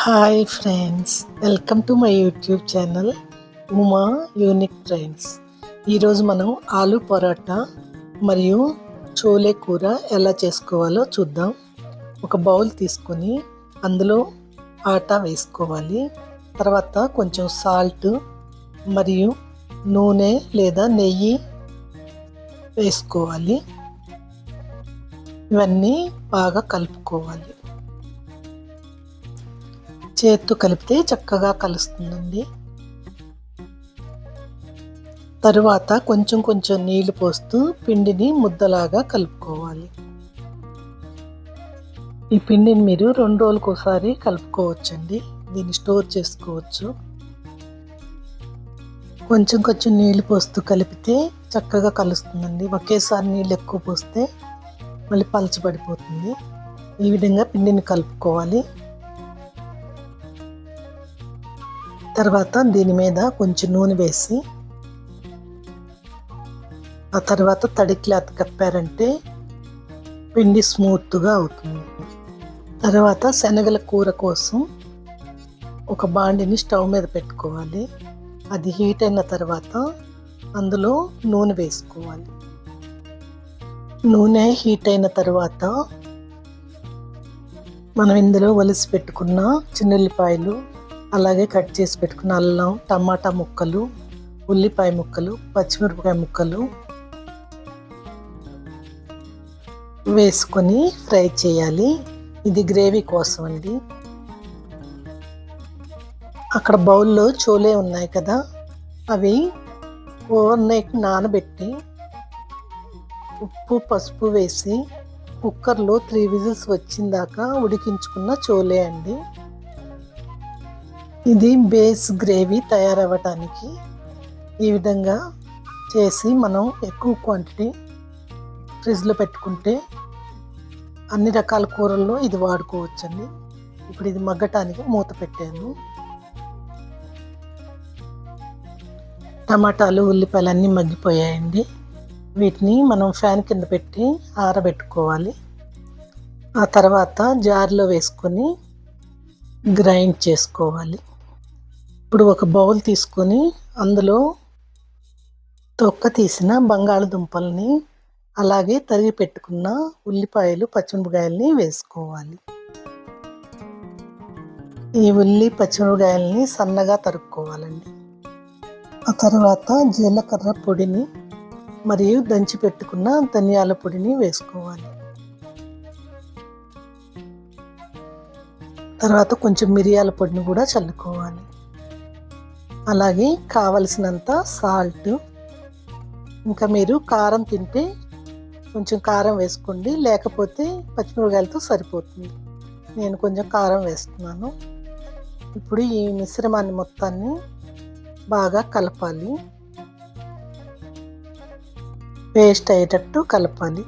Hi friends, welcome to my YouTube channel Uma unique trends. ఈరోజు మనం ఆలు పరోటా మరియు చోలే కూర ఎలా చేసుకోవాలో చూద్దాం. ఒక బౌల్ తీసుకొని అందులో ఆటా వేసుకోవాలి. తర్వాత కొంచెం సాల్ట్ మరియు నూనె లేదా నెయ్యి వేసుకోవాలి. ఇవన్నీ బాగా కలుపుకోవాలి. చేత్తో కలిపితే చక్కగా కలుస్తుందండి. తరువాత కొంచెం కొంచెం నీళ్లు పోస్తూ పిండిని ముద్దలాగా కలుపుకోవాలి. ఈ పిండిని మీరు 2 రోజులకు ఒకసారి కలుపుకోవచ్చండి. దీన్ని స్టోర్ చేసుకోవచ్చు. కొంచెం కొంచెం నీళ్లు పోస్తూ కలిపితే చక్కగా కలుస్తుందండి. ఒకేసారి నీళ్ళు ఎక్కువ పోస్తే మళ్ళీ పలచబడిపోతుంది. ఈ విధంగా పిండిని కలుపుకోవాలి. తర్వాత దీని మీద కొంచెం నూనె వేసి ఆ తర్వాత తడి క్లాత్ కప్పారంటే పిండి స్మూత్గా అవుతుంది. తర్వాత శనగల కూర కోసం ఒక బాండిని స్టవ్ మీద పెట్టుకోవాలి. అది హీట్ అయిన తర్వాత అందులో నూనె వేసుకోవాలి. నూనె హీట్ అయిన తర్వాత మనం ఇందులో ఒలిసి పెట్టుకున్న చిన్నుల్లిపాయలు, అలాగే కట్ చేసి పెట్టుకున్న అల్లం, టమాటా ముక్కలు, ఉల్లిపాయ ముక్కలు, పచ్చిమిరపకాయ ముక్కలు వేసుకొని ఫ్రై చేయాలి. ఇది గ్రేవీ కోసం అండి. అక్కడ బౌల్లో చోలే ఉన్నాయి కదా, అవి ఓవర్ నైట్ నానబెట్టి ఉప్పు పసుపు వేసి కుక్కర్లో 3 విజిల్స్ వచ్చిందాకా ఉడికించుకున్న చోలే అండి. ఇది బేస్ గ్రేవీ తయారవ్వటానికి ఈ విధంగా చేసి మనం ఎక్కువ క్వాంటిటీ ఫ్రిడ్జ్లో పెట్టుకుంటే అన్ని రకాల కూరల్లో ఇది వాడుకోవచ్చండి. ఇప్పుడు ఇది మగ్గటానికి మూత పెట్టాను. టమాటాలు, ఉల్లిపాయలు అన్నీ మగ్గిపోయాయండి. వీటిని మనం ఫ్యాన్ కింద పెట్టి ఆరబెట్టుకోవాలి. ఆ తర్వాత జార్లో వేసుకొని గ్రైండ్ చేసుకోవాలి. ఇప్పుడు ఒక బౌల్ తీసుకొని అందులో తొక్క తీసిన బంగాళదుంపల్ని, అలాగే తరిగి పెట్టుకున్న ఉల్లిపాయలు, పచ్చిమిరపకాయలని వేసుకోవాలి. ఈ ఉల్లి పచ్చిమిరపకాయలని సన్నగా తరుక్కోవాలండి. ఆ తర్వాత జీలకర్ర పొడిని మరియు దంచి పెట్టుకున్న ధనియాల పొడిని వేసుకోవాలి. తర్వాత కొంచెం మిరియాల పొడిని కూడా చల్లుకోవాలి. అలాగే కావలసినంత సాల్ట్. ఇంకా మీరు కారం తింటే కొంచెం కారం వేసుకోండి, లేకపోతే పచ్చిమిరపకాయలతో సరిపోతుంది. నేను కొంచెం కారం వేస్తున్నాను. ఇప్పుడు ఈ మిశ్రమాన్ని మొత్తాన్ని బాగా కలపాలి. పేస్ట్ అయ్యేటట్టు కలపాలి.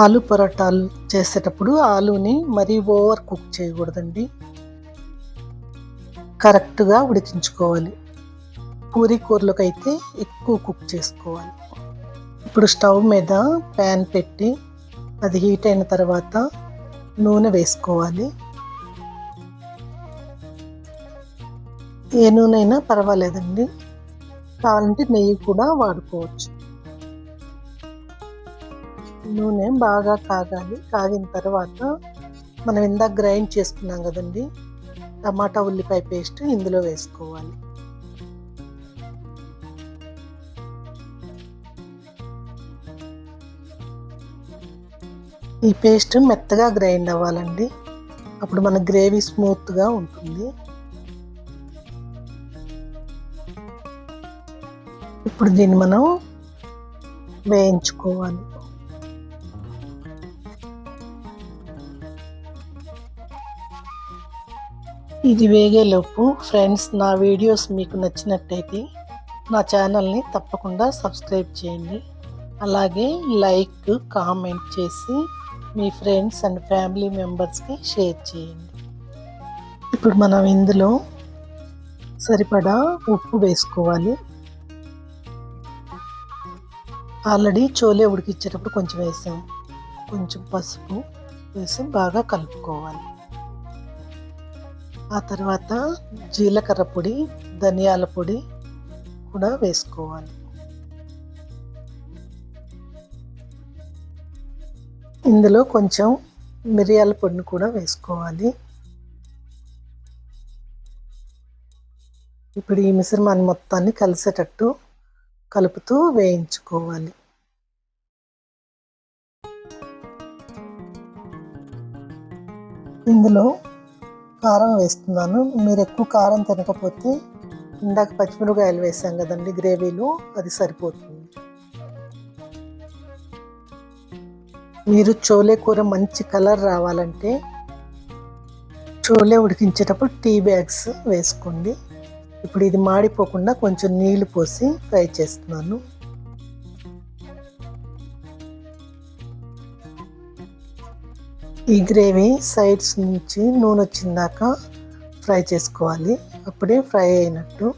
ఆలు పరోటాలు చేసేటప్పుడు ఆలుని మరీ ఓవర్ కుక్ చేయకూడదండి. కరెక్ట్గా ఉడికించుకోవాలి. పూరీ కూరలకు అయితే ఎక్కువ కుక్ చేసుకోవాలి. ఇప్పుడు స్టవ్ మీద ప్యాన్ పెట్టి అది హీట్ అయిన తర్వాత నూనె వేసుకోవాలి. ఏ నూనె అయినా పర్వాలేదండి, కావాలంటే నెయ్యి కూడా వాడుకోవచ్చు. నూనె బాగా కాగాలి. కాగిన తర్వాత మనం ఇందాక గ్రైండ్ చేసుకున్నాం కదండి, టమాటా ఉల్లిపాయ పేస్ట్ ఇందులో వేసుకోవాలి. ఈ పేస్ట్ మెత్తగా గ్రైండ్ అవ్వాలండి. అప్పుడు మన గ్రేవీ స్మూత్గా ఉంటుంది. ఇప్పుడు దీన్ని మనం వేయించుకోవాలి. ఇది వేగేలోపు ఫ్రెండ్స్, నా వీడియోస్ మీకు నచ్చినట్టయితే నా ఛానల్ని తప్పకుండా సబ్స్క్రైబ్ చేయండి. అలాగే లైక్, కామెంట్ చేసి మీ ఫ్రెండ్స్ అండ్ ఫ్యామిలీ మెంబర్స్కి షేర్ చేయండి. ఇప్పుడు మనం ఇందులో సరిపడా ఉప్పు వేసుకోవాలి. ఆల్రెడీ చోలే ఉడికించేటప్పుడు కొంచెం వేసాం. కొంచెం పసుపు వేసి బాగా కలుపుకోవాలి. ఆ తర్వాత జీలకర్ర పొడి, ధనియాల పొడి కూడా వేసుకోవాలి. ఇందులో కొంచెం మిరియాల పొడిని కూడా వేసుకోవాలి. ఇప్పుడు ఈ మిశ్రమాన్ని మొత్తాన్ని కలిసేటట్టు కలుపుతూ వేయించుకోవాలి. ఇందులో కారం వేస్తున్నాను. మీరు ఎక్కువ కారం తినకపోతే ఇందాక పచ్చిమిరపకాయలు వేసాం కదండి గ్రేవీలో, అది సరిపోతుంది. మీరు చోలే కూర మంచి కలర్ రావాలంటే చోలే ఉడికించేటప్పుడు టీ బ్యాగ్స్ వేసుకోండి. ఇప్పుడు ఇది మాడిపోకుండా కొంచెం నీళ్లు పోసి ఫ్రై చేస్తున్నాను. ఈ గ్రేవీ సైడ్స్ నుంచి నూనె వచ్చిందాక ఫ్రై చేసుకోవాలి. అప్పుడే ఫ్రై అయినట్టు.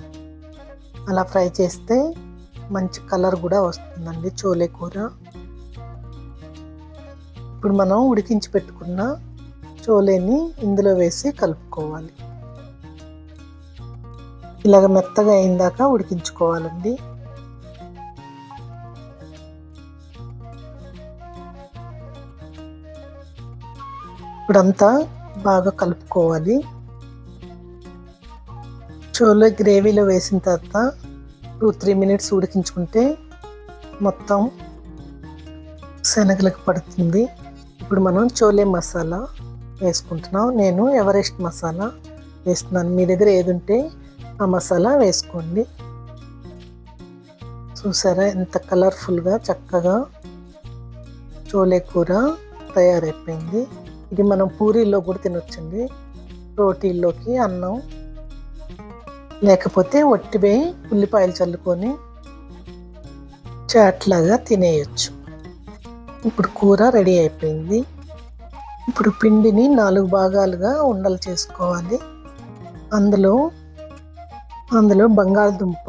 అలా ఫ్రై చేస్తే మంచి కలర్ కూడా వస్తుందండి చోలే కూర. ఇప్పుడు మనం ఉడికించి పెట్టుకున్న చోలేని ఇందులో వేసి కలుపుకోవాలి. ఇలాగ మెత్తగా అయిందాక ఉడికించుకోవాలండి. ఇప్పుడంతా బాగా కలుపుకోవాలి. చోలే గ్రేవీలో వేసిన తర్వాత 2-3 మినిట్స్ ఉడికించుకుంటే మొత్తం శనగలకు పడుతుంది. ఇప్పుడు మనం చోలే మసాలా వేసుకుంటున్నాం. నేను ఎవరెస్ట్ మసాలా వేస్తున్నాను. మీ దగ్గర ఏది ఉంటే ఆ మసాలా వేసుకోండి. చూసారా ఎంత కలర్ఫుల్గా చక్కగా చోలే కూర తయారైపోయింది. ఇది మనం పూరీలో కూడా తినొచ్చండి. రోటీల్లోకి, అన్నం, లేకపోతే ఒట్టివే ఉల్లిపాయలు చల్లుకొని చాట్లాగా తినేయచ్చు. ఇప్పుడు కూర రెడీ అయిపోయింది. ఇప్పుడు పిండిని 4 భాగాలుగా ఉండలు చేసుకోవాలి. అందులో బంగాళదుంప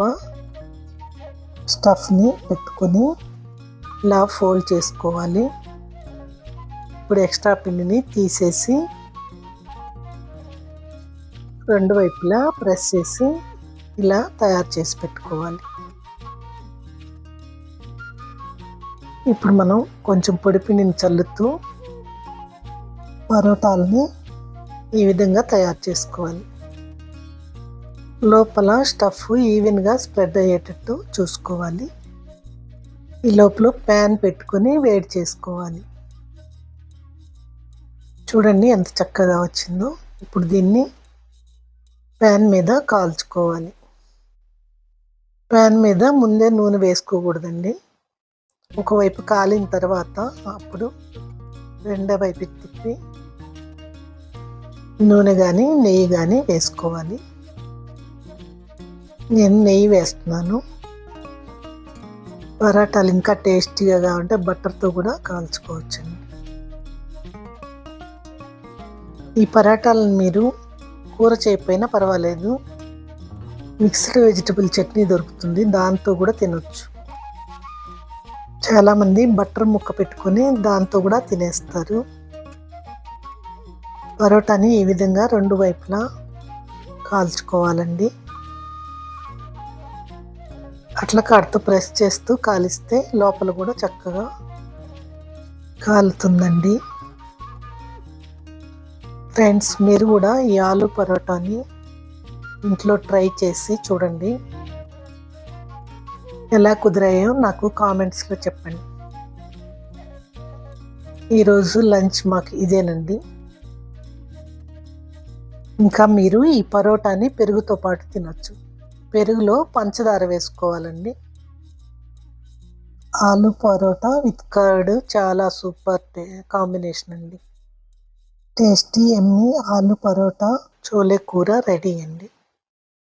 స్టఫ్ని పెట్టుకొని ఇలా ఫోల్డ్ చేసుకోవాలి. ఇప్పుడు ఎక్స్ట్రా పిండిని తీసేసి 2 వైపులా ప్రెస్ చేసి ఇలా తయారు చేసి పెట్టుకోవాలి. ఇప్పుడు మనం కొంచెం పొడి పిండిని చల్లుతూ పరోటాలని ఈ విధంగా తయారు చేసుకోవాలి. లోపల స్టఫ్ ఈవెన్గా స్ప్రెడ్ అయ్యేటట్టు చూసుకోవాలి. ఈ లోపల ప్యాన్ పెట్టుకొని వేడి చేసుకోవాలి. చూడండి ఎంత చక్కగా వచ్చిందో. ఇప్పుడు దీన్ని ప్యాన్ మీద కాల్చుకోవాలి. ప్యాన్ మీద ముందే నూనె వేసుకోకూడదండి. ఒకవైపు కాలిన తర్వాత అప్పుడు రెండో వైపు తిప్పి నూనె కానీ నెయ్యి కానీ వేసుకోవాలి. నేను నెయ్యి వేస్తున్నాను. పరాటాలు ఇంకా టేస్టీగా కావాలంటే బటర్తో కూడా కాల్చుకోవచ్చండి. ఈ పరాటాలను మీరు కూర చేయకపోయినా పర్వాలేదు, మిక్స్డ్ వెజిటబుల్ చట్నీ దొరుకుతుంది, దాంతో కూడా తినొచ్చు. చాలామంది బటర్ ముక్క పెట్టుకొని దాంతో కూడా తినేస్తారు. పరోటాని ఈ విధంగా 2 వైపులా కాల్చుకోవాలండి. అట్లా కాడుతో ప్రెస్ చేస్తూ కాలిస్తే లోపల కూడా చక్కగా కాలుతుందండి. ఫ్రెండ్స్, మీరు కూడా ఈ ఆలు పరోటాని ఇంట్లో ట్రై చేసి చూడండి. ఎలా కుదిరాయో నాకు కామెంట్స్లో చెప్పండి. ఈరోజు లంచ్ మాకు ఇదేనండి. ఇంకా మీరు ఈ పరోటాని పెరుగుతో పాటు తినొచ్చు. పెరుగులో పంచదార వేసుకోవాలండి. ఆలు పరోటా విత్ కర్డ్ చాలా సూపర్ కాంబినేషన్ అండి. టేస్టీ ఎమ్మీ ఆలు పరోటా చోలే కూర రెడీ అండి.